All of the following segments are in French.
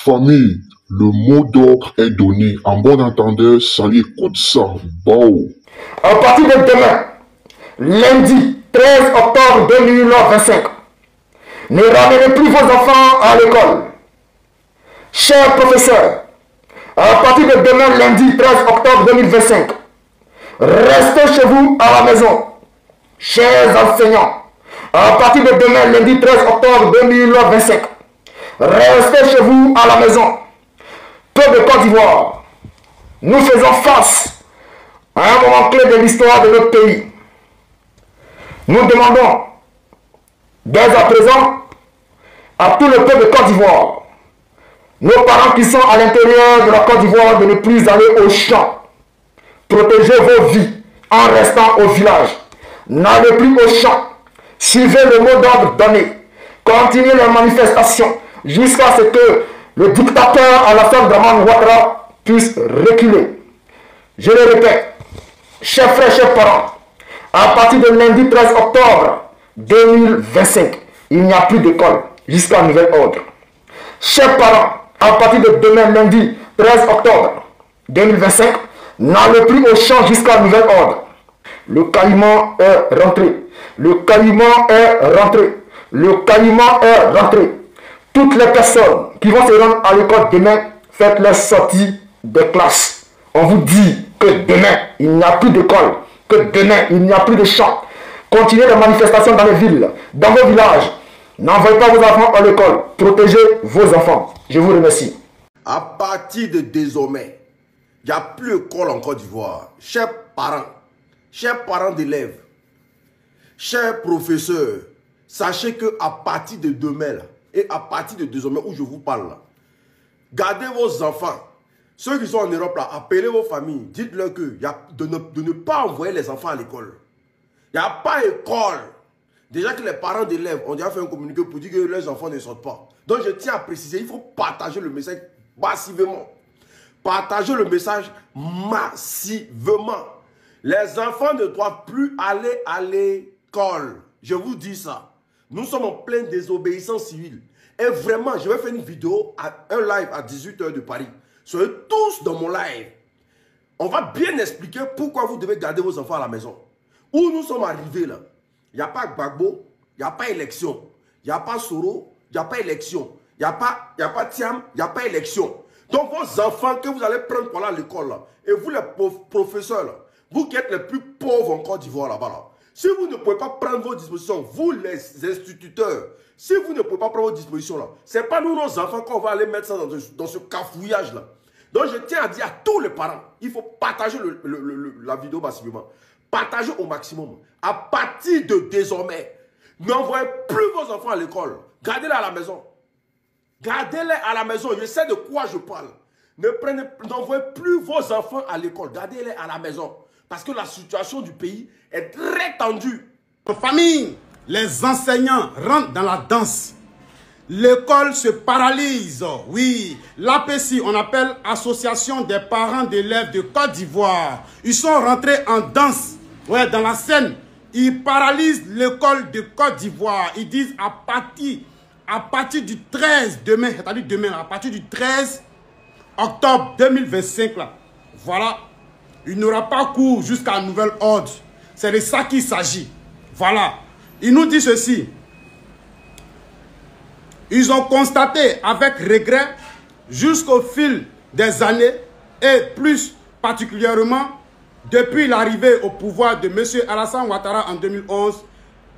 Famille, le mot d'ordre est donné. En bon entendeur, ça y écoute ça. Bao. À partir de demain, lundi 13 octobre 2025, ne ramenez plus vos enfants à l'école. Chers professeurs, à partir de demain, lundi 13 octobre 2025, restez chez vous à la maison. Chers enseignants, à partir de demain, lundi 13 octobre 2025, restez chez vous à la maison. Peuple de Côte d'Ivoire, nous faisons face à un moment clé de l'histoire de notre pays. Nous demandons dès à présent à tout le peuple de Côte d'Ivoire, nos parents qui sont à l'intérieur de la Côte d'Ivoire, de ne plus aller au champ. Protégez vos vies en restant au village. N'allez plus au champ. Suivez le mot d'ordre donné. Continuez les manifestations jusqu'à ce que le dictateur Alassane Dramane Ouattara puisse reculer. Je le répète, chers frères, chers parents, à partir de lundi 13 octobre 2025, il n'y a plus d'école jusqu'à nouvel ordre. Chers parents, à partir de demain, lundi 13 octobre 2025, n'allez plus au champ jusqu'à nouvel ordre. Le caïman est rentré. Le caïman est rentré. Le caïman est rentré. Toutes les personnes qui vont se rendre à l'école demain, faites leur sortie des classes. On vous dit que demain, il n'y a plus d'école. Que demain, il n'y a plus de champs. Continuez les manifestations dans les villes, dans vos villages. N'envoyez pas vos enfants à l'école. Protégez vos enfants. Je vous remercie. À partir de désormais, il n'y a plus d'école en Côte d'Ivoire. Chers parents d'élèves, chers professeurs, sachez qu'à partir de demain, là, et à partir de désormais où je vous parle, là, gardez vos enfants. Ceux qui sont en Europe, là, appelez vos familles. Dites-leur que de ne pas envoyer les enfants à l'école. Il n'y a pas d'école. Déjà que les parents d'élèves ont déjà fait un communiqué pour dire que leurs enfants ne sortent pas. Donc je tiens à préciser, il faut partager le message massivement. Partagez le message massivement. Les enfants ne doivent plus aller à l'école. Je vous dis ça. Nous sommes en pleine désobéissance civile. Et vraiment, je vais faire une vidéo, un live à 18 h de Paris. Soyez tous dans mon live. On va bien expliquer pourquoi vous devez garder vos enfants à la maison. Où nous sommes arrivés là, il n'y a pas Gbagbo, il n'y a pas élection. Il n'y a pas Soro, il n'y a pas élection. Il n'y a pas Thiam, il n'y a pas élection. Donc vos enfants que vous allez prendre pour aller à l'école là, et vous les professeurs là, vous qui êtes les plus pauvres en Côte d'Ivoire là-bas là, si vous ne pouvez pas prendre vos dispositions, vous les instituteurs, si vous ne pouvez pas prendre vos dispositions là, ce n'est pas nous nos enfants qu'on va aller mettre ça dans ce cafouillage là. Donc je tiens à dire à tous les parents, il faut partager la vidéo massivement. Partagez au maximum. À partir de désormais, n'envoyez plus vos enfants à l'école. Gardez-les à la maison. Gardez-les à la maison. Je sais de quoi je parle. N'envoyez plus vos enfants à l'école. Gardez-les à la maison. Parce que la situation du pays est très tendue. En famille, les enseignants rentrent dans la danse. L'école se paralyse. Oui, l'APC, on appelle Association des parents d'élèves de Côte d'Ivoire. Ils sont rentrés en danse. Ouais, dans la scène. Ils paralysent l'école de Côte d'Ivoire. Ils disent à partir du 13 demain, c'est-à-dire demain, à partir du 13 octobre 2025, là, voilà, il n'y aura pas cours jusqu'à nouvel ordre. C'est de ça qu'il s'agit. Voilà. Il nous dit ceci. Ils ont constaté avec regret, jusqu'au fil des années, et plus particulièrement depuis l'arrivée au pouvoir de M. Alassane Ouattara en 2011,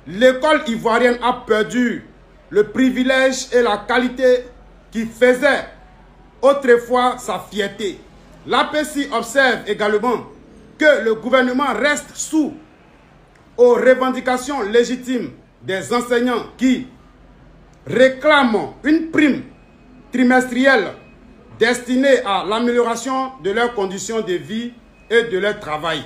l'école ivoirienne a perdu le privilège et la qualité qui faisait autrefois sa fierté. L'APC observe également que le gouvernement reste sourd aux revendications légitimes des enseignants qui réclament une prime trimestrielle destinée à l'amélioration de leurs conditions de vie et de leur travail.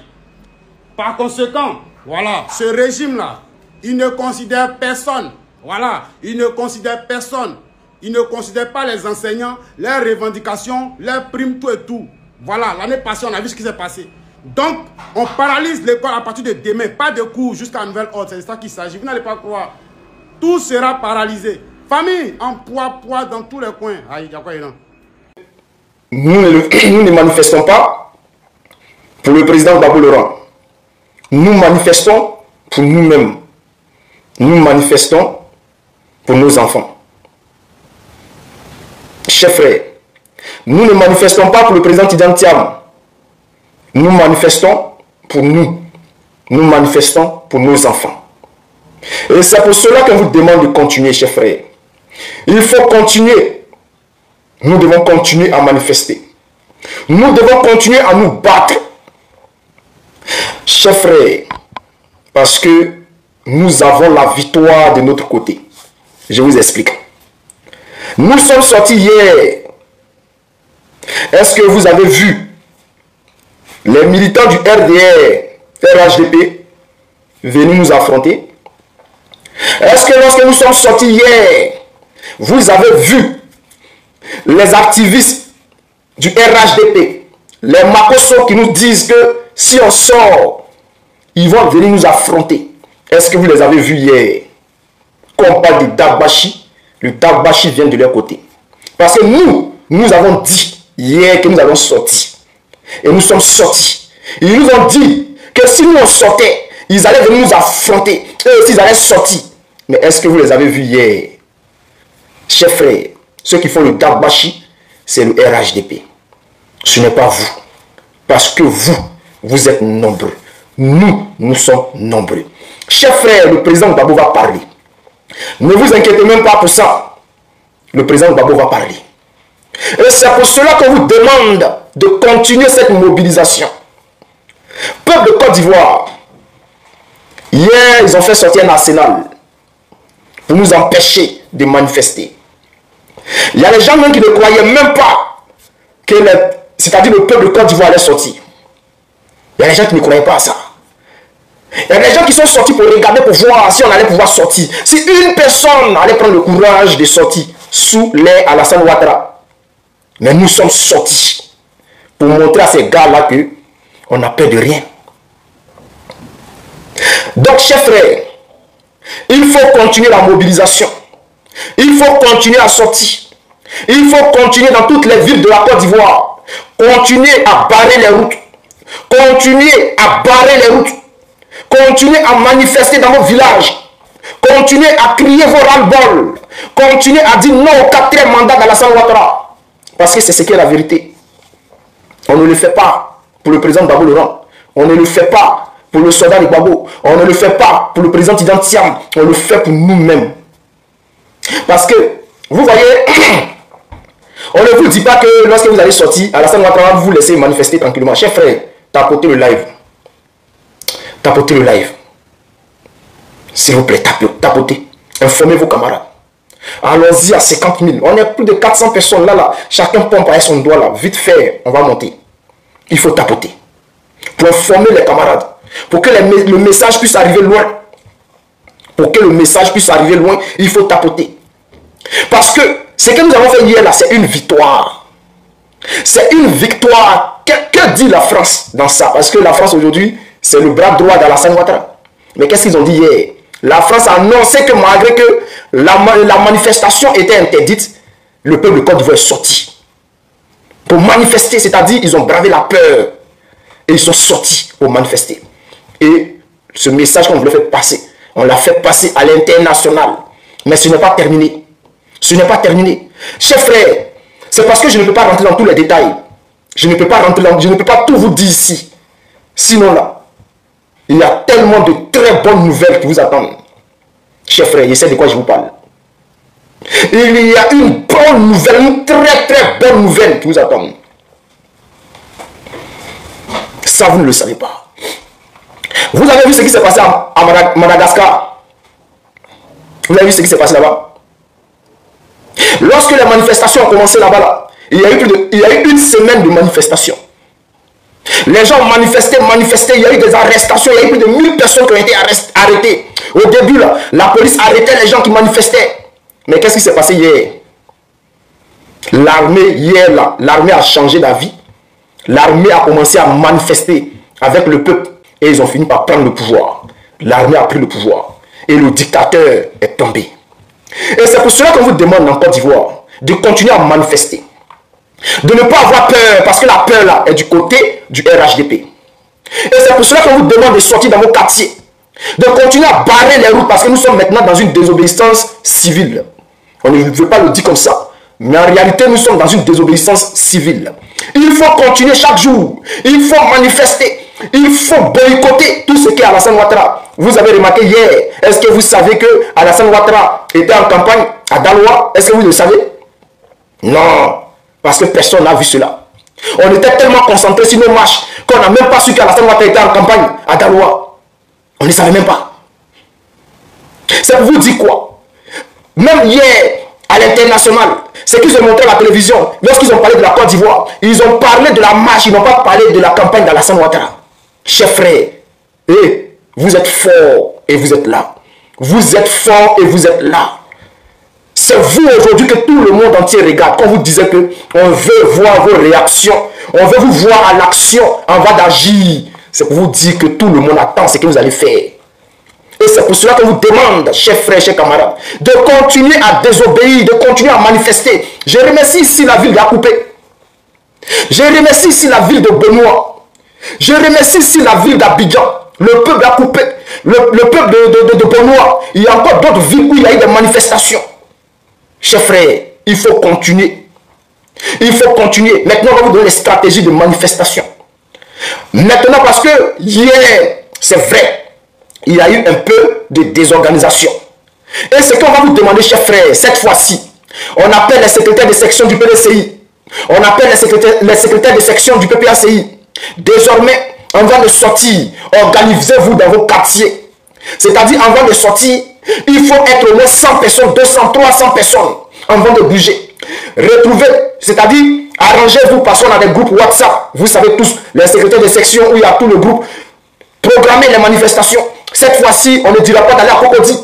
Par conséquent, voilà, ce régime-là, il ne considère personne. Voilà, il ne considère personne. Il ne considère pas les enseignants, leurs revendications, leurs primes, tout et tout. Voilà, l'année passée, on a vu ce qui s'est passé. Donc, on paralyse l'école à partir de demain. Pas de cours jusqu'à nouvel ordre. C'est de ça qu'il s'agit. Vous n'allez pas croire. Tout sera paralysé. Famille, en poids dans tous les coins. Aïe, il y a quoi, nous ne manifestons pas pour le président Gbagbo Laurent. Nous manifestons pour nous-mêmes. Nous manifestons pour nos enfants. Chers frères, nous ne manifestons pas pour le président Tidjane Thiam. Nous manifestons pour nous. Nous manifestons pour nos enfants. Et c'est pour cela qu'on vous demande de continuer, chers frères. Il faut continuer. Nous devons continuer à manifester. Nous devons continuer à nous battre. Chers frères, parce que nous avons la victoire de notre côté. Je vous explique. Nous sommes sortis hier. Est-ce que vous avez vu les militants du RDR, RHDP, venir nous affronter? Est-ce que lorsque nous sommes sortis hier, vous avez vu les activistes du RHDP, les Makosso qui nous disent que si on sort, ils vont venir nous affronter? Est-ce que vous les avez vus hier? Quand on parle de Dagbashi, le Dagbashi vient de leur côté. Parce que nous avons dit hier que nous allons sortir. Et nous sommes sortis. Ils nous ont dit que si nous on sortait, ils allaient venir nous affronter. Eux aussi, ils allaient sortir. Mais est-ce que vous les avez vus hier? Chers frères, ceux qui font le Dagbashi, c'est le RHDP. Ce n'est pas vous. Parce que vous êtes nombreux. Nous sommes nombreux. Chers frères, le président Gbagbo va parler. Ne vous inquiétez même pas pour ça. Le président Gbagbo va parler. Et c'est pour cela qu'on vous demande de continuer cette mobilisation. Peuple de Côte d'Ivoire, hier, ils ont fait sortir un arsenal pour nous empêcher de manifester. Il y a des gens même qui ne croyaient même pas que c'est-à-dire le peuple de Côte d'Ivoire allait sortir. Il y a des gens qui ne croyaient pas à ça. Il y a des gens qui sont sortis pour regarder, pour voir si on allait pouvoir sortir. Si une personne allait prendre le courage de sortir sous les Alassane Ouattara. Mais nous sommes sortis pour montrer à ces gars-là qu'on n'a peur de rien. Donc, chers frères, il faut continuer la mobilisation. Il faut continuer à sortir. Il faut continuer dans toutes les villes de la Côte d'Ivoire. Continuer à barrer les routes. Continuer à barrer les routes. Continuez à manifester dans vos villages. Continuez à crier vos ras-le-bol. Continuez à dire non au 4e mandat d'Alassane Ouattara. Parce que c'est ce qui est la vérité. On ne le fait pas pour le président Gbagbo Laurent. On ne le fait pas pour le soldat de Gbagbo. On ne le fait pas pour le président Tidjane Thiam. On le fait pour nous-mêmes. Parce que, vous voyez, on ne vous dit pas que lorsque vous allez sortir, Alassane Ouattara vous laissez manifester tranquillement. Chers frères, tapotez le live. Tapotez le live. S'il vous plaît, tapotez. Informez vos camarades. Allons-y à 50 000. On est plus de 400 personnes là. Chacun pompe avec son doigt là. Vite fait, on va monter. Il faut tapoter. Pour informer les camarades. Pour que le message puisse arriver loin. Pour que le message puisse arriver loin, il faut tapoter. Parce que ce que nous avons fait hier là, c'est une victoire. C'est une victoire. Que dit la France dans ça? Parce que la France aujourd'hui, c'est le bras droit d'Alassane Ouattara. Mais qu'est-ce qu'ils ont dit hier? La France a annoncé que malgré que la manifestation était interdite, le peuple de Côte d'Ivoire est sorti. Pour manifester, c'est-à-dire ils ont bravé la peur. Et ils sont sortis pour manifester. Et ce message qu'on voulait faire passer, on l'a fait passer à l'international. Mais ce n'est pas terminé. Ce n'est pas terminé. Chers frères, c'est parce que je ne peux pas rentrer dans tous les détails. Je ne peux pas rentrer dans, je ne peux pas tout vous dire ici. Sinon là, il y a tellement de très bonnes nouvelles qui vous attendent. Chers frères, je sais de quoi je vous parle. Il y a une bonne nouvelle, une très très bonne nouvelle qui vous attend. Ça, vous ne le savez pas. Vous avez vu ce qui s'est passé à Madagascar? Vous avez vu ce qui s'est passé là-bas? Lorsque les manifestations ont commencé là-bas, il y a eu une semaine de manifestations. Les gens manifestaient, il y a eu des arrestations, il y a eu plus de 1000 personnes qui ont été arrêtées. Au début, là, la police arrêtait les gens qui manifestaient. Mais qu'est-ce qui s'est passé hier? L'armée, hier, là, l'armée a changé d'avis. L'armée a commencé à manifester avec le peuple. Et ils ont fini par prendre le pouvoir. L'armée a pris le pouvoir. Et le dictateur est tombé. Et c'est pour cela qu'on vous demande en Côte d'Ivoire de continuer à manifester. de ne pas avoir peur, parce que la peur là est du côté du RHDP. Et c'est pour cela qu'on vous demande de sortir dans vos quartiers, de continuer à barrer les routes, parce que nous sommes maintenant dans une désobéissance civile. On ne veut pas le dire comme ça, mais en réalité nous sommes dans une désobéissance civile. Il faut continuer chaque jour, il faut manifester, il faut boycotter tout ce qu'est Alassane Ouattara. Vous avez remarqué hier, est-ce que vous savez que Alassane Ouattara était en campagne à Daloa? Est-ce que vous le savez? Non, parce que personne n'a vu cela. On était tellement concentrés sur nos marches qu'on n'a même pas su qu'Alassane Ouattara était en campagne à Daloa. On ne savait même pas. C'est pour vous dire quoi? Même hier, à l'international, ce qu'ils ont montré à la télévision, lorsqu'ils ont parlé de la Côte d'Ivoire, ils ont parlé de la marche, ils n'ont pas parlé de la campagne d'Alassane Ouattara. Chers frères, vous êtes forts et vous êtes là. Vous êtes forts et vous êtes là. C'est vous aujourd'hui que tout le monde entier regarde. Quand vous disiez que on veut voir vos réactions, on veut vous voir à l'action, on va d'agir. C'est pour vous dire que tout le monde attend ce que vous allez faire. Et c'est pour cela que vous demande, chers frères, chers camarades, de continuer à désobéir, de continuer à manifester. Je remercie ici la ville d'Akoupé. Je remercie ici la ville de Benoît. Je remercie ici la ville d'Abidjan. Le peuple d'Akoupé, le peuple de Benoît. Il y a encore d'autres villes où il y a eu des manifestations. Chers frères, il faut continuer. Il faut continuer. Maintenant, on va vous donner les stratégies de manifestation. Maintenant, parce que hier, c'est vrai, il y a eu un peu de désorganisation. Et ce qu'on va vous demander, chers frères, cette fois-ci, on appelle les secrétaires de section du PDCI, on appelle les secrétaires de section du PPACI. Désormais, avant de sortir, organisez-vous dans vos quartiers. C'est-à-dire, avant de sortir, il faut être au moins 100 personnes, 200, 300 personnes avant de bouger. Retrouvez, c'est-à-dire, arrangez-vous parce qu'on a des groupes WhatsApp. Vous savez tous, les secrétaires de section où il y a tout le groupe. Programmez les manifestations. Cette fois-ci, on ne dira pas d'aller à Cocody.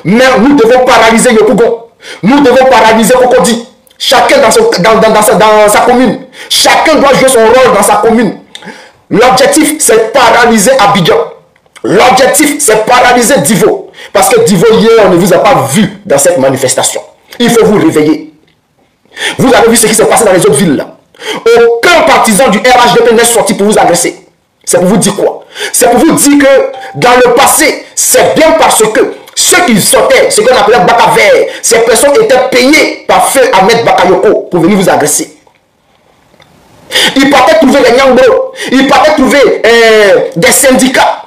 Mais nous devons paralyser Yopougon. Nous devons paralyser Cocody. Chacun dans sa commune. Chacun doit jouer son rôle dans sa commune. L'objectif, c'est paralyser Abidjan. L'objectif, c'est paralyser Divo. Parce que Divo, hier, on ne vous a pas vu dans cette manifestation. Il faut vous réveiller. Vous avez vu ce qui s'est passé dans les autres villes là. Aucun partisan du RHDP n'est sorti pour vous agresser. C'est pour vous dire quoi? C'est pour vous dire que dans le passé, c'est bien parce que ceux qui sortaient, ce qu'on appelait Baka Vert, ces personnes étaient payées par feu Ahmed Bakayoko pour venir vous agresser. Ils partaient trouver les Nyangbo, ils partaient trouver des syndicats.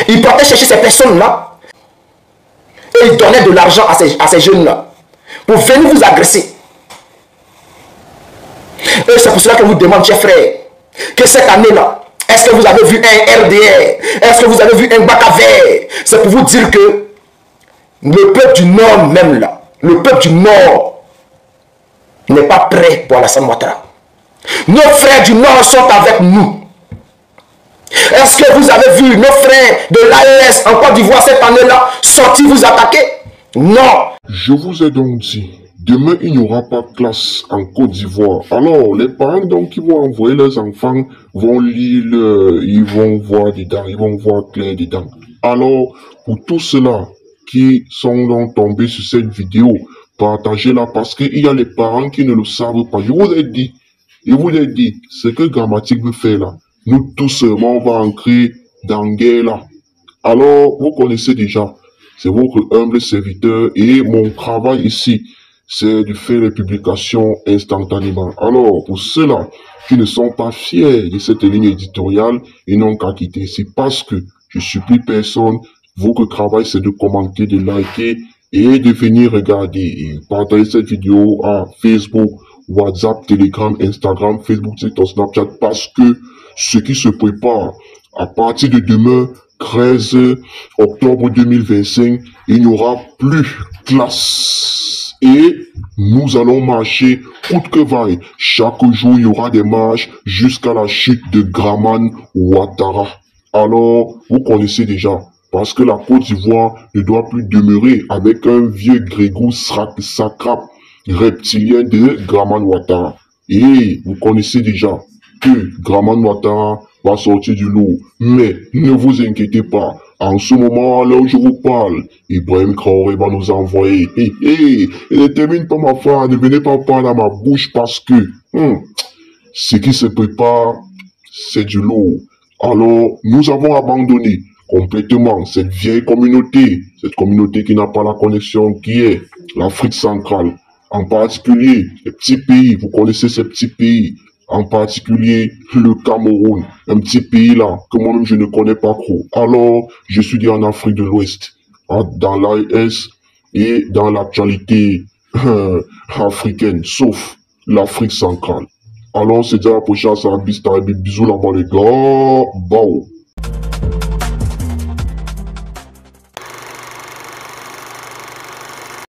Ils partaient chercher ces personnes-là et ils donnaient de l'argent à ces jeunes-là pour venir vous agresser. Et c'est pour cela que je vous demande, chers frères, que cette année-là, est-ce que vous avez vu un RDR? Est-ce que vous avez vu un Baka Vert? C'est pour vous dire que le peuple du Nord même là, le peuple du Nord n'est pas prêt pour Alassane Ouattara. Nos frères du Nord sont avec nous. Est-ce que vous avez vu nos frères de l'AES en Côte d'Ivoire cette année-là sortir vous attaquer? Non. Je vous ai donc dit, demain il n'y aura pas de classe en Côte d'Ivoire. Alors les parents donc qui vont envoyer leurs enfants vont lire, ils vont voir dedans, ils vont voir clair dedans. Alors pour tous ceux-là qui sont donc tombés sur cette vidéo, partagez-la parce qu'il y a les parents qui ne le savent pas. Je vous ai dit, ce que Grammatique veut faire là, nous tous, on va entrer dans guerre là. Alors, vous connaissez déjà, c'est votre humble serviteur et mon travail ici, c'est de faire les publications instantanément. Alors, pour ceux-là qui ne sont pas fiers de cette ligne éditoriale, ils n'ont qu'à quitter ici parce que je supplie personne, votre travail c'est de commenter, de liker et de venir regarder et partager cette vidéo à Facebook, WhatsApp, Telegram, Instagram, Facebook, TikTok, Snapchat, parce que ce qui se prépare à partir de demain, 13 octobre 2025, il n'y aura plus classe. Et nous allons marcher coûte que vaille. Chaque jour, il y aura des marches jusqu'à la chute de Dramane Ouattara. Alors, vous connaissez déjà. Parce que la Côte d'Ivoire ne doit plus demeurer avec un vieux grégou sacrap reptilien de Dramane Ouattara. Et vous connaissez déjà que Dramane Ouattara va sortir du lot. Mais ne vous inquiétez pas, En ce moment, là où je vous parle, Ibrahim Traoré va nous envoyer. Ne termine pas ma phrase, ne venez pas parler à ma bouche parce que ce qui se prépare, c'est du lourd. Alors, nous avons abandonné complètement cette vieille communauté, cette communauté qui n'a pas la connexion qui est l'Afrique centrale. En particulier, les petits pays, vous connaissez ces petits pays, en particulier le Cameroun, un petit pays là que moi-même je ne connais pas trop. Alors, je suis dit en Afrique de l'Ouest, dans l'AES et dans l'actualité africaine, sauf l'Afrique centrale. Alors, c'est déjà la prochaine, ça bisous là-bas les gars, bao.